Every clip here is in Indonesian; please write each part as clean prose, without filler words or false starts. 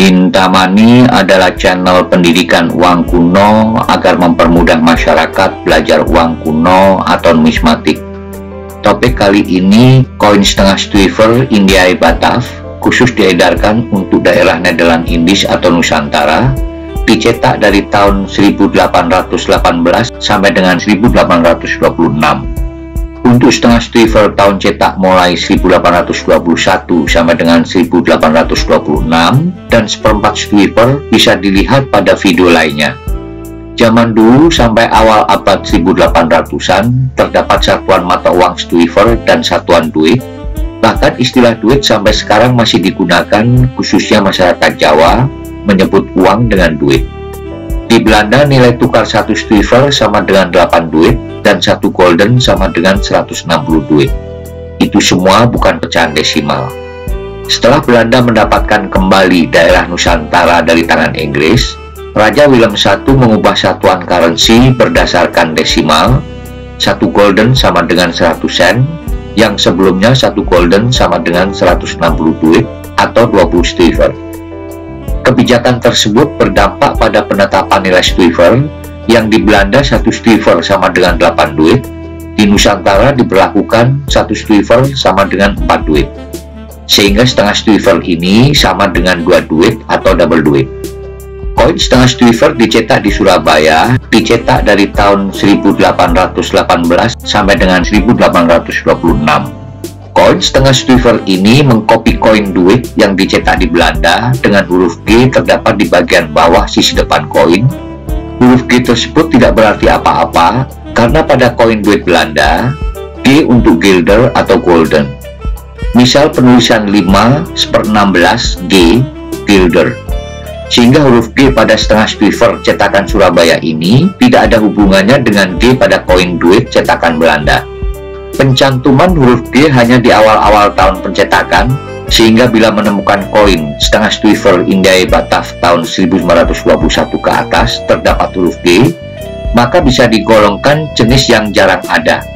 Intamani adalah channel pendidikan uang kuno agar mempermudah masyarakat belajar uang kuno atau numismatik. Topik kali ini, koin setengah Stuiver Indiae Bataaf khusus diedarkan untuk daerah Nederland Indies atau Nusantara, dicetak dari tahun 1818 sampai dengan 1826. Untuk setengah Stuiver tahun cetak mulai 1821 sampai dengan 1826 dan seperempat Stuiver bisa dilihat pada video lainnya. Zaman dulu sampai awal abad 1800-an terdapat satuan mata uang Stuiver dan satuan duit. Bahkan istilah duit sampai sekarang masih digunakan, khususnya masyarakat Jawa menyebut uang dengan duit. Di Belanda nilai tukar 1 Stuiver sama dengan 8 duit dan 1 gulden sama dengan 160 duit. Itu semua bukan pecahan desimal. Setelah Belanda mendapatkan kembali daerah Nusantara dari tangan Inggris, Raja Willem I mengubah satuan currency berdasarkan desimal. 1 gulden sama dengan 100 sen, yang sebelumnya 1 gulden sama dengan 160 duit atau 20 Stuiver. Kebijakan tersebut berdampak pada penetapan nilai Stuiver, yang di Belanda 1 Stuiver sama dengan 8 duit, di Nusantara diberlakukan 1 Stuiver sama dengan 4 duit. Sehingga setengah Stuiver ini sama dengan 2 duit atau double duit. Koin setengah Stuiver dicetak di Surabaya, dicetak dari tahun 1818 sampai dengan 1826. Koin setengah Stuiver ini mengkopi koin duit yang dicetak di Belanda dengan huruf G terdapat di bagian bawah sisi depan koin. Huruf G tersebut tidak berarti apa-apa karena pada koin duit Belanda, G untuk guilder atau golden. Misal penulisan 5/16 G, guilder. Sehingga huruf G pada setengah Stuiver cetakan Surabaya ini tidak ada hubungannya dengan G pada koin duit cetakan Belanda. Pencantuman huruf G hanya di awal-awal tahun pencetakan, sehingga bila menemukan koin setengah Stuiver Indiae Bataaf tahun 1921 ke atas terdapat huruf G, maka bisa digolongkan jenis yang jarang ada.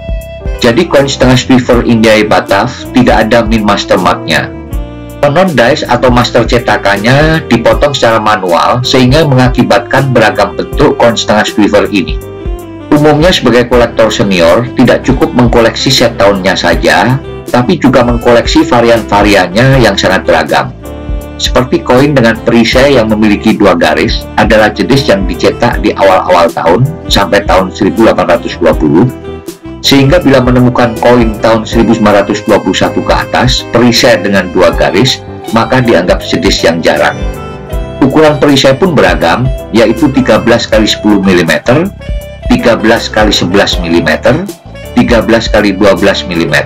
Jadi koin setengah Stuiver Indiae Bataaf tidak ada min master mark-nya. Konon dice atau master cetakannya dipotong secara manual sehingga mengakibatkan beragam bentuk koin setengah Stuiver ini. Umumnya sebagai kolektor senior tidak cukup mengkoleksi set tahunnya saja, tapi juga mengkoleksi varian-variannya yang sangat beragam. Seperti koin dengan perisai yang memiliki 2 garis adalah jenis yang dicetak di awal-awal tahun sampai tahun 1820, sehingga bila menemukan koin tahun 1921 ke atas perisai dengan 2 garis, maka dianggap jenis yang jarang. Ukuran perisai pun beragam, yaitu 13 x 10 mm, 13 x 11 mm, 13 x 12 mm,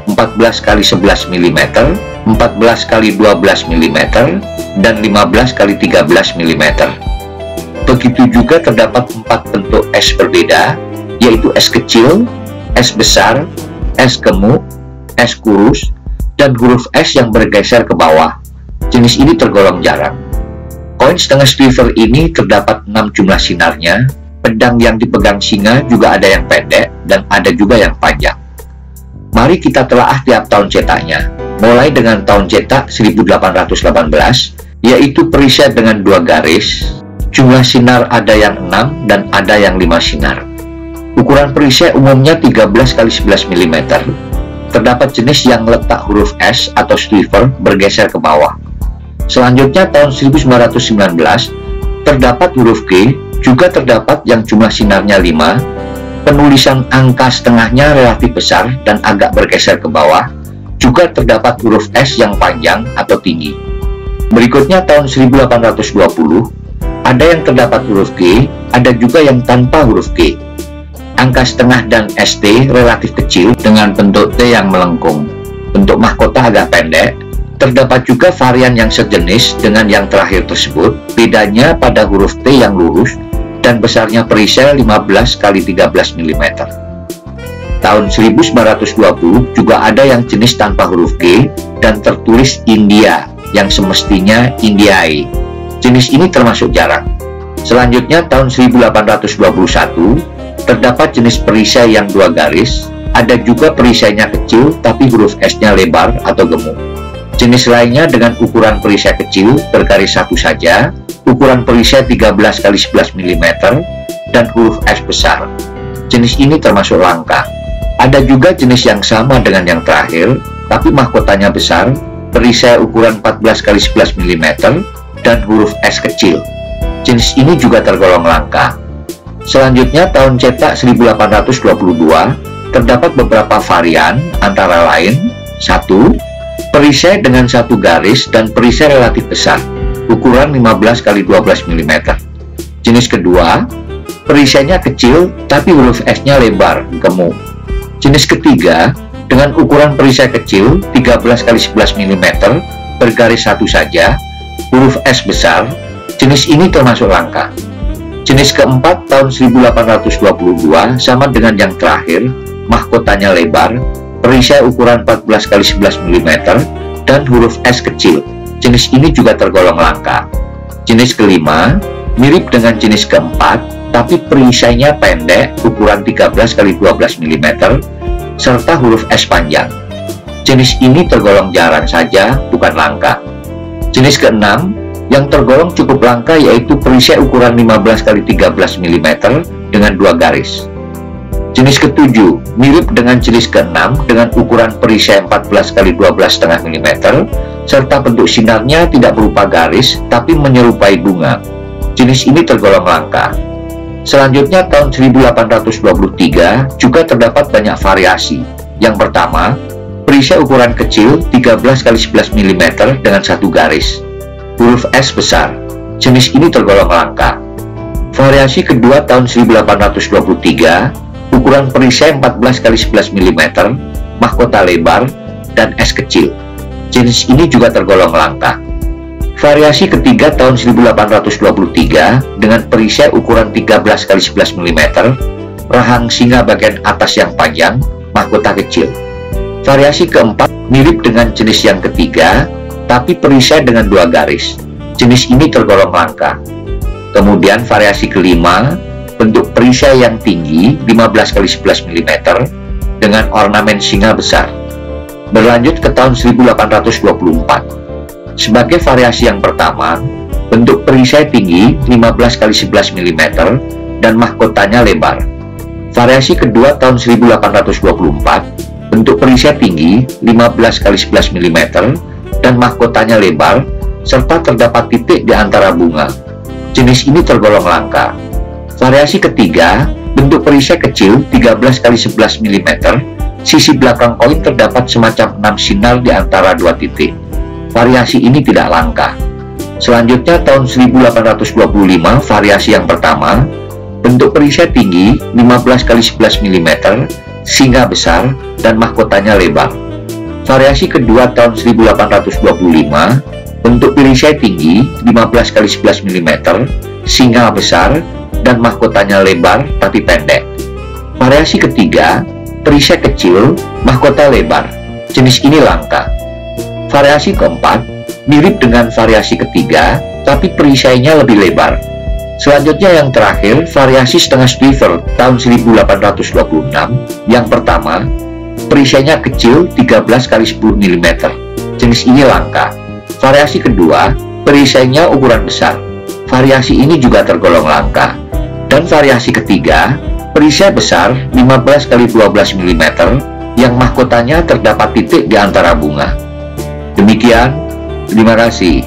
14 x 11 mm, 14 x 12 mm, dan 15 x 13 mm. Begitu juga terdapat 4 bentuk S berbeda, yaitu S kecil, S besar, S gemuk, S kurus, dan huruf S yang bergeser ke bawah. Jenis ini tergolong jarang. Koin setengah Stuiver ini terdapat 6 jumlah sinarnya. Pedang yang dipegang singa juga ada yang pendek dan ada juga yang panjang. Mari kita telaah tiap tahun cetaknya. Mulai dengan tahun cetak 1818, yaitu perisai dengan 2 garis. Jumlah sinar ada yang 6 dan ada yang 5 sinar. Ukuran perisai umumnya 13 x 11 mm. Terdapat jenis yang letak huruf S atau Stuiver bergeser ke bawah. Selanjutnya tahun 1919 terdapat huruf G, juga terdapat yang jumlah sinarnya 5, penulisan angka setengahnya relatif besar dan agak bergeser ke bawah, juga terdapat huruf S yang panjang atau tinggi. Berikutnya tahun 1820, ada yang terdapat huruf G, ada juga yang tanpa huruf G. Angka setengah dan ST relatif kecil dengan bentuk T yang melengkung. Bentuk mahkota agak pendek. Terdapat juga varian yang sejenis dengan yang terakhir tersebut, bedanya pada huruf T yang lurus dan besarnya perisai 15 x 13 mm. Tahun 1920 juga ada yang jenis tanpa huruf G dan tertulis India yang semestinya Indiae. Jenis ini termasuk jarang. Selanjutnya tahun 1821 terdapat jenis perisai yang 2 garis, ada juga perisainya kecil tapi huruf S-nya lebar atau gemuk. Jenis lainnya dengan ukuran perisai kecil bergaris satu saja, ukuran perisai 13 x 11 mm, dan huruf S besar. Jenis ini termasuk langka. Ada juga jenis yang sama dengan yang terakhir, tapi mahkotanya besar, perisai ukuran 14 x 11 mm, dan huruf S kecil. Jenis ini juga tergolong langka. Selanjutnya tahun cetak 1822, terdapat beberapa varian, antara lain 1. Perisai dengan satu garis dan perisai relatif besar, ukuran 15 x 12 mm. Jenis kedua, perisainya kecil tapi huruf S-nya lebar, gemuk. Jenis ketiga, dengan ukuran perisai kecil 13 x 11 mm, bergaris satu saja, huruf S besar. Jenis ini termasuk langka. Jenis keempat tahun 1822 sama dengan yang terakhir, mahkotanya lebar, perisai ukuran 14 x 11 mm, dan huruf S kecil. Jenis ini juga tergolong langka. Jenis kelima, mirip dengan jenis keempat, tapi perisainya pendek, ukuran 13 x 12 mm, serta huruf S panjang. Jenis ini tergolong jarang saja, bukan langka. Jenis keenam, yang tergolong cukup langka yaitu perisai ukuran 15 x 13 mm dengan dua garis. Jenis ketujuh, mirip dengan jenis keenam dengan ukuran perisai 14 x 12,5 mm, serta bentuk sinarnya tidak berupa garis, tapi menyerupai bunga. Jenis ini tergolong langka. Selanjutnya tahun 1823 juga terdapat banyak variasi. Yang pertama, perisai ukuran kecil 13 x 11 mm dengan satu garis, huruf S besar. Jenis ini tergolong langka. Variasi kedua tahun 1823, ukuran perisai 14 x 11 mm, mahkota lebar, dan S kecil. Jenis ini juga tergolong langka. Variasi ketiga tahun 1823 dengan perisai ukuran 13 x 11 mm, rahang singa bagian atas yang panjang, mahkota kecil. Variasi keempat mirip dengan jenis yang ketiga, tapi perisai dengan dua garis. Jenis ini tergolong langka. Kemudian variasi kelima, bentuk perisai yang tinggi 15 x 11 mm dengan ornamen singa besar. Berlanjut ke tahun 1824. Sebagai variasi yang pertama, bentuk perisai tinggi 15 x 11 mm dan mahkotanya lebar. Variasi kedua tahun 1824, bentuk perisai tinggi 15 x 11 mm dan mahkotanya lebar, serta terdapat titik di antara bunga. Jenis ini tergolong langka. Variasi ketiga, bentuk perisai kecil 13 x 11 mm, sisi belakang koin terdapat semacam 6 sinar di antara dua titik. Variasi ini tidak langka. Selanjutnya tahun 1825, variasi yang pertama, bentuk perisai tinggi 15 x 11 mm, singa besar, dan mahkotanya lebar. Variasi kedua tahun 1825, bentuk perisai tinggi 15 x 11 mm, singa besar, dan mahkotanya lebar tapi pendek. Variasi ketiga, perisai kecil, mahkota lebar. Jenis ini langka. Variasi keempat, mirip dengan variasi ketiga, tapi perisainya lebih lebar. Selanjutnya yang terakhir, variasi setengah Stuyver tahun 1826. Yang pertama, perisainya kecil 13 x 10 mm. Jenis ini langka. Variasi kedua, perisainya ukuran besar. Variasi ini juga tergolong langka. Dan variasi ketiga, perisai besar 15 x 12 mm yang mahkotanya terdapat titik di antara bunga. Demikian, terima kasih.